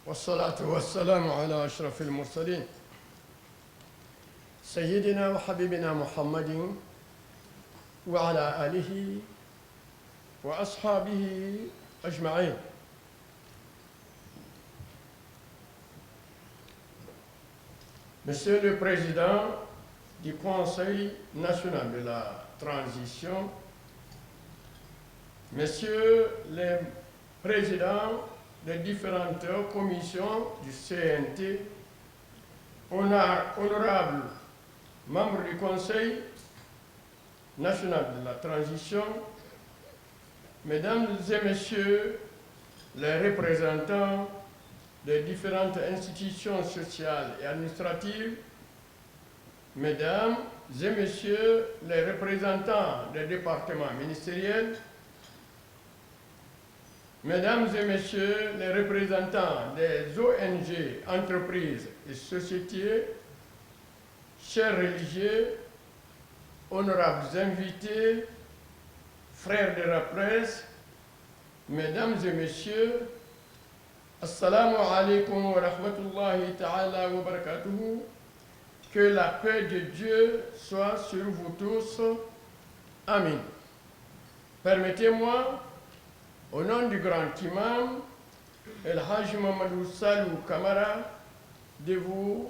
والصلاة والسلام على أشرف المرسلين سيدنا وحبيبنا محمد وعلى آله وأصحابه أجمعين. Monsieur le Président du Conseil national de la transition, Messieurs les présidents des différentes commissions du CNT, honorables membres du Conseil national de la transition, Mesdames et Messieurs les représentants des différentes institutions sociales et administratives, Mesdames et Messieurs les représentants des départements ministériels, Mesdames et Messieurs les représentants des ONG, entreprises et sociétés, chers religieux, honorables invités, frères de la presse, Mesdames et Messieurs, Assalamu alaikum wa rahmatullahi ta'ala wa barakatuhu. Que la paix de Dieu soit sur vous tous. Amin. Permettez-moi, au nom du grand imam, El Hajj Mamadou Salou Kamara, de vous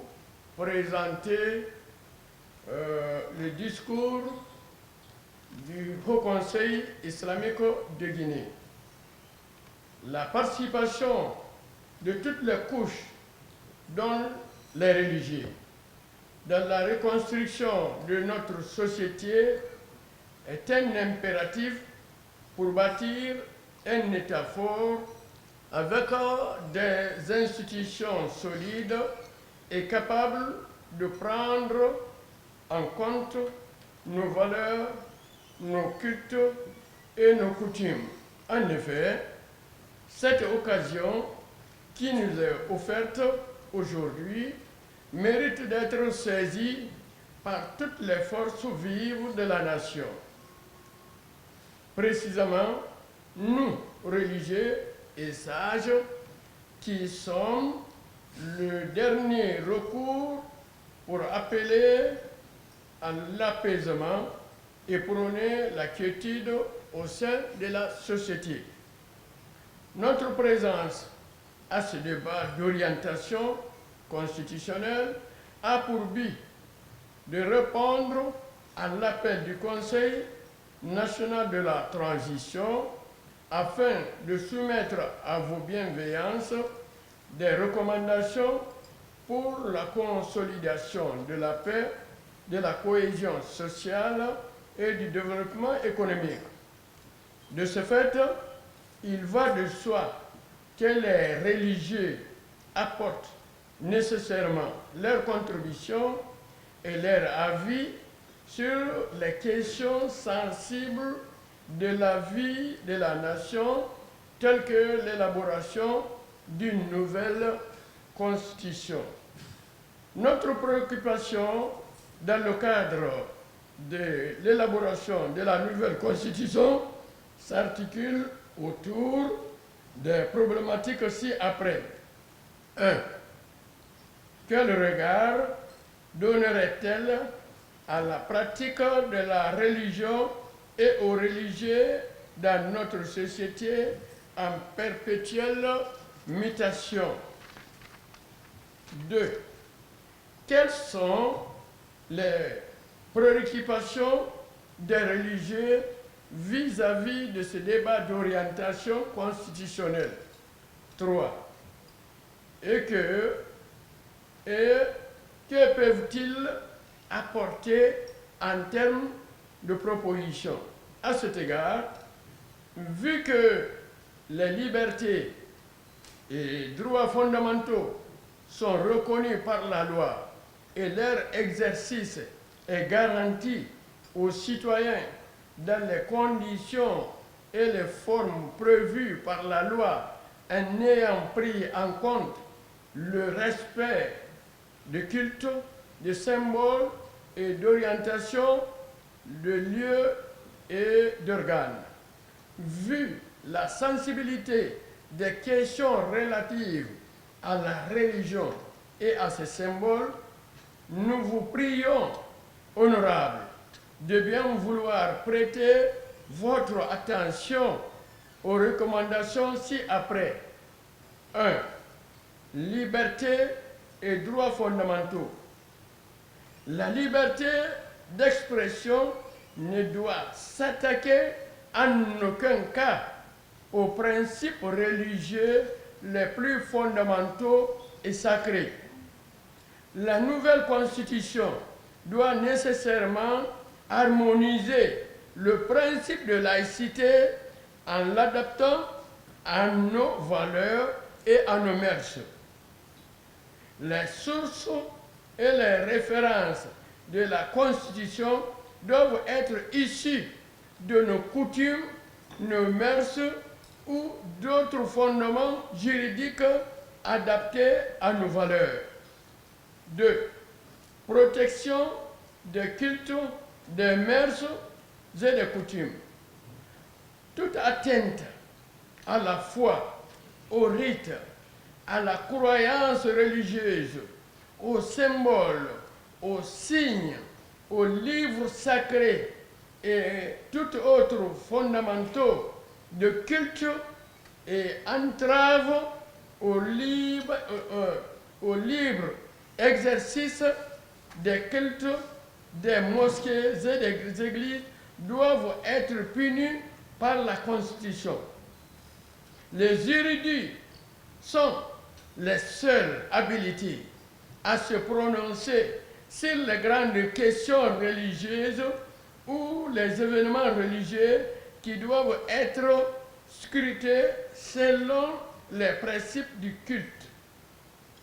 présenter le discours du Haut Conseil islamique de Guinée. La participation de toutes les couches, dont les religieux, dans la reconstruction de notre société est un impératif pour bâtir un État fort avec des institutions solides et capables de prendre en compte nos valeurs, nos cultes et nos coutumes. En effet, cette occasion qui nous est offerte aujourd'hui mérite d'être saisie par toutes les forces vives de la nation. Précisément, nous, religieux et sages, qui sommes le dernier recours pour appeler à l'apaisement et prôner la quiétude au sein de la société. Notre présence à ce débat d'orientation constitutionnelle a pour but de répondre à l'appel du Conseil national de la transition afin de soumettre à vos bienveillances des recommandations pour la consolidation de la paix, de la cohésion sociale et du développement économique. De ce fait, il va de soi que les religieux apportent nécessairement leur contribution et leur avis sur les questions sensibles de la vie de la nation, telles que l'élaboration d'une nouvelle constitution. Notre préoccupation dans le cadre de l'élaboration de la nouvelle constitution s'articule autour des problématiques ci-après. 1. Quel regard donnerait-elle à la pratique de la religion et aux religieux dans notre société en perpétuelle mutation? 2. Quelles sont les préoccupations des religieux vis-à-vis de ce débat d'orientation constitutionnelle? 3. Et que peuvent-ils apporter en termes de propositions? À cet égard, vu que les libertés et droits fondamentaux sont reconnus par la loi et leur exercice est garanti aux citoyens dans les conditions et les formes prévues par la loi en ayant pris en compte le respect de culte, de symboles et d'orientation de lieux et d'organes. Vu la sensibilité des questions relatives à la religion et à ses symboles, nous vous prions, honorables, de bien vouloir prêter votre attention aux recommandations ci-après. 1. Liberté et droits fondamentaux. La liberté d'expression ne doit s'attaquer en aucun cas aux principes religieux les plus fondamentaux et sacrés. La nouvelle constitution doit nécessairement harmoniser le principe de laïcité en l'adaptant à nos valeurs et à nos mœurs. Les sources et les références de la Constitution doivent être issues de nos coutumes, nos mœurs ou d'autres fondements juridiques adaptés à nos valeurs. 2. Protection des cultes, des mœurs et des coutumes. Toute atteinte à la foi, au rite, à la croyance religieuse, aux symboles, aux signes, aux livres sacrés et tout autre fondamentaux de culte et entrave au libre exercice des cultes, des mosquées et des églises doivent être punis par la Constitution. Les érudits sont les seuls habilités à se prononcer sur les grandes questions religieuses ou les événements religieux qui doivent être scrutés selon les principes du culte.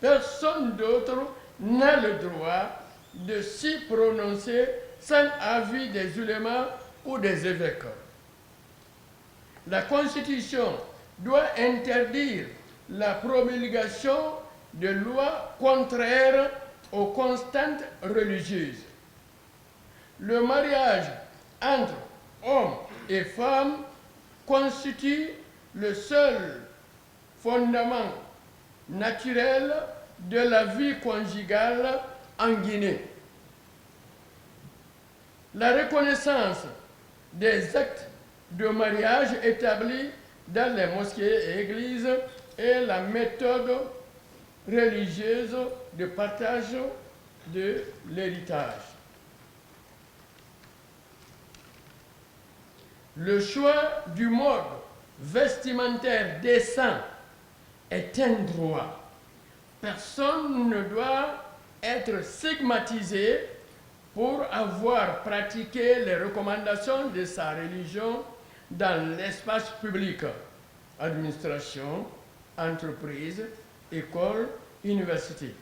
Personne d'autre n'a le droit de s'y prononcer sans avis des ulémas ou des évêques. La Constitution doit interdire la promulgation de lois contraires aux constantes religieuses. Le mariage entre hommes et femmes constitue le seul fondement naturel de la vie conjugale en Guinée. La reconnaissance des actes de mariage établis dans les mosquées et églises est la méthode religieuse de partage de l'héritage. Le choix du mode vestimentaire décent est un droit. Personne ne doit être stigmatisé pour avoir pratiqué les recommandations de sa religion dans l'espace public, administration, entreprise, école, université.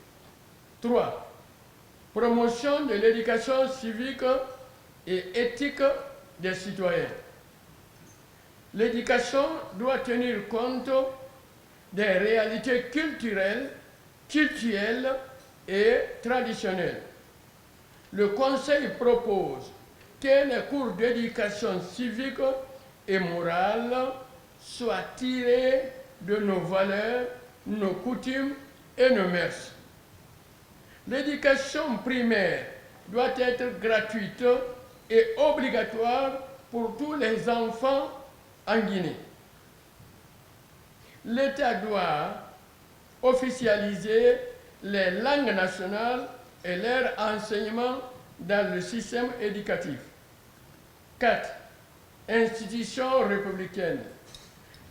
3. Promotion de l'éducation civique et éthique des citoyens. L'éducation doit tenir compte des réalités culturelles et traditionnelles. Le Conseil propose que les cours d'éducation civique et morale soient tirés de nos valeurs, nos coutumes et nos mœurs. L'éducation primaire doit être gratuite et obligatoire pour tous les enfants en Guinée. L'État doit officialiser les langues nationales et leur enseignement dans le système éducatif. 4. Institutions républicaines.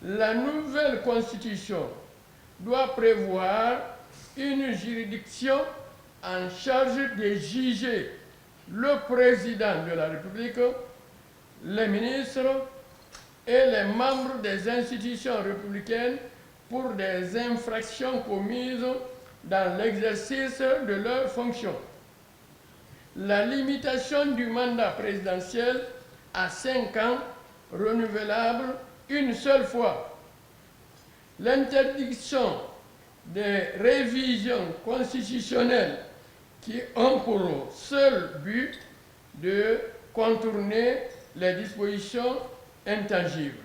La nouvelle constitution doit prévoir une juridiction en charge de juger le président de la République, les ministres et les membres des institutions républicaines pour des infractions commises dans l'exercice de leurs fonctions. La limitation du mandat présidentiel à 5 ans, renouvelable une seule fois. L'interdiction des révisions constitutionnelles qui ont pour seul but de contourner les dispositions intangibles.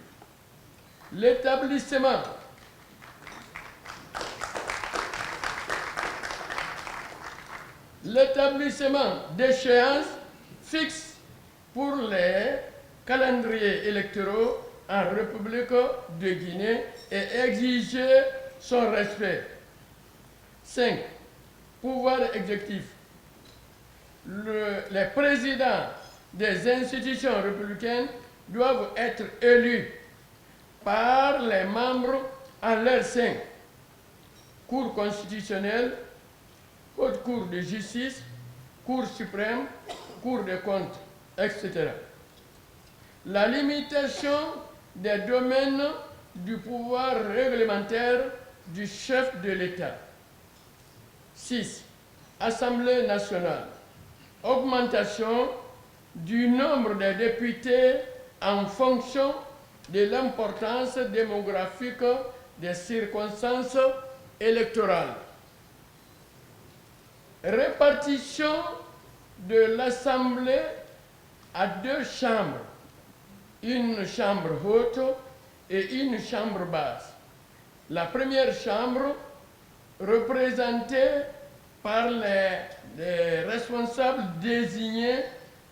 L'établissement l'établissement d'échéances fixes pour les calendriers électoraux en République de Guinée et exiger son respect. 5. Pouvoir exécutif. Les présidents des institutions républicaines doivent être élus par les membres en leur sein. Cour constitutionnelle, Haute Cour de justice, Cour suprême, Cour des comptes, etc. La limitation des domaines du pouvoir réglementaire du chef de l'État. 6. Assemblée nationale. Augmentation du nombre des députés en fonction de l'importance démographique des circonstances électorales. Répartition de l'Assemblée à 2 chambres, une chambre haute et une chambre basse. La première chambre, représentée par les responsables désignés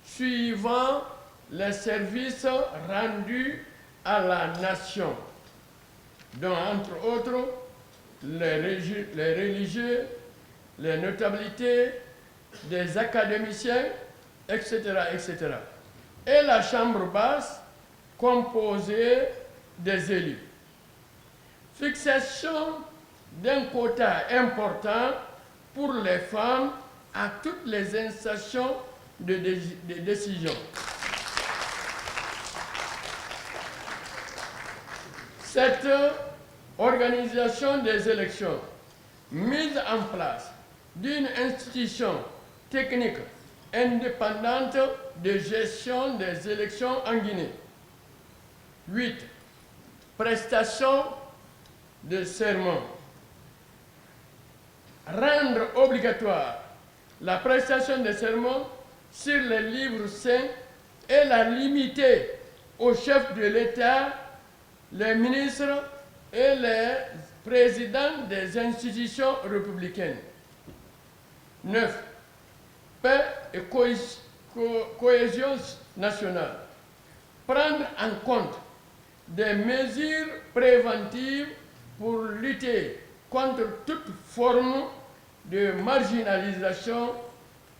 suivant les services rendus à la nation, dont entre autres les religieux, les notabilités, des académiciens, etc., etc. Et la chambre basse, composée des élus. Fixation d'un quota important pour les femmes à toutes les instances de décision. Cette organisation des élections, mise en place d'une institution technique indépendante de gestion des élections en Guinée. 8. Prestation de serment. Rendre obligatoire la prestation de serment sur les livres saints et la limiter aux chefs de l'État, les ministres et les présidents des institutions républicaines. 9. Paix et cohésion nationale. Prendre en compte des mesures préventives pour lutter contre toute forme de marginalisation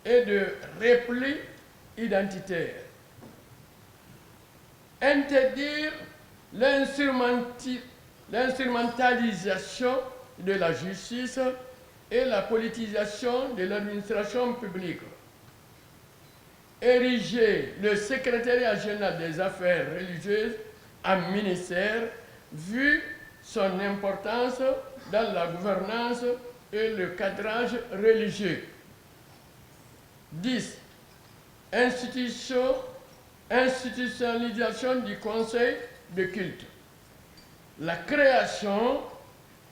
et de repli identitaire. Interdire l'instrumentalisation de la justice et la politisation de l'administration publique. Ériger le secrétariat général des affaires religieuses en ministère, vu son importance dans la gouvernance et le cadrage religieux. 10. Institutionnalisation du conseil de culte. La création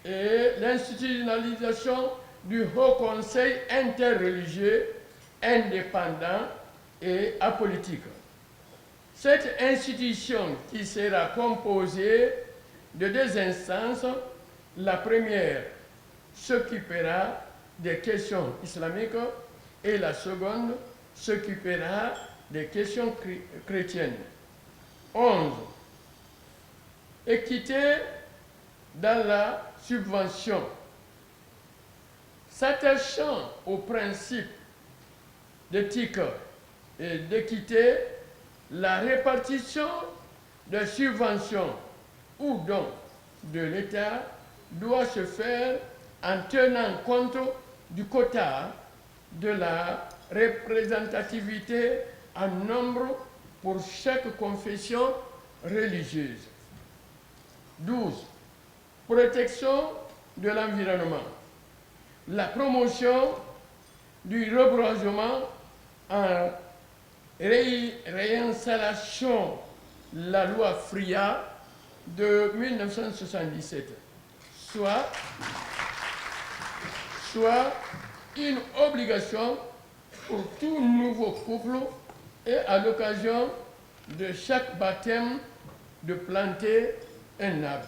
et l'institutionnalisation du Haut Conseil interreligieux indépendant et apolitique. Cette institution qui sera composée de 2 instances, la première s'occupera des questions islamiques et la seconde s'occupera des questions chrétiennes. 11. Équité dans la subvention. S'attachant aux principes d'éthique et d'équité, la répartition des subventions ou dons de l'État doit se faire en tenant compte du quota de la représentativité en nombre pour chaque confession religieuse. 12. Protection de l'environnement. La promotion du reboisement en réinstallation, la loi FRIA de 1977, soit une obligation pour tout nouveau couple et à l'occasion de chaque baptême de planter un arbre.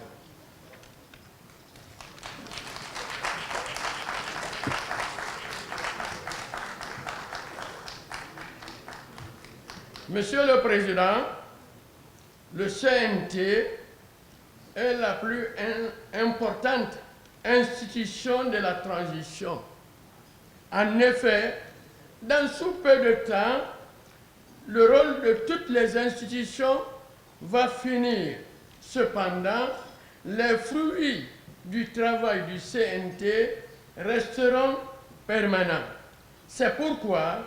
Monsieur le Président, le CNT est la plus importante institution de la transition. En effet, dans sous peu de temps, le rôle de toutes les institutions va finir. Cependant, les fruits du travail du CNT resteront permanents. C'est pourquoi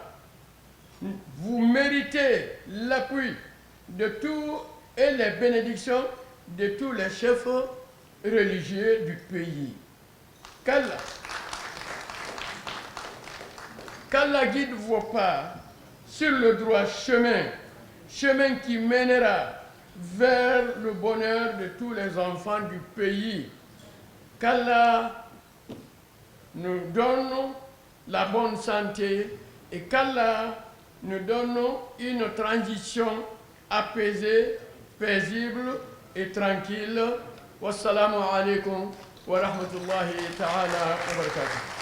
vous méritez l'appui de tous et les bénédictions de tous les chefs religieux du pays. Qu'Allah guide vos pas sur le droit chemin, chemin qui mènera vers le bonheur de tous les enfants du pays. Qu'Allah nous donne la bonne santé et qu'Allah nous donne une transition apaisée, paisible et tranquille. Wassalamu alaikum wa rahmatullahi ta'ala wa barakatuh.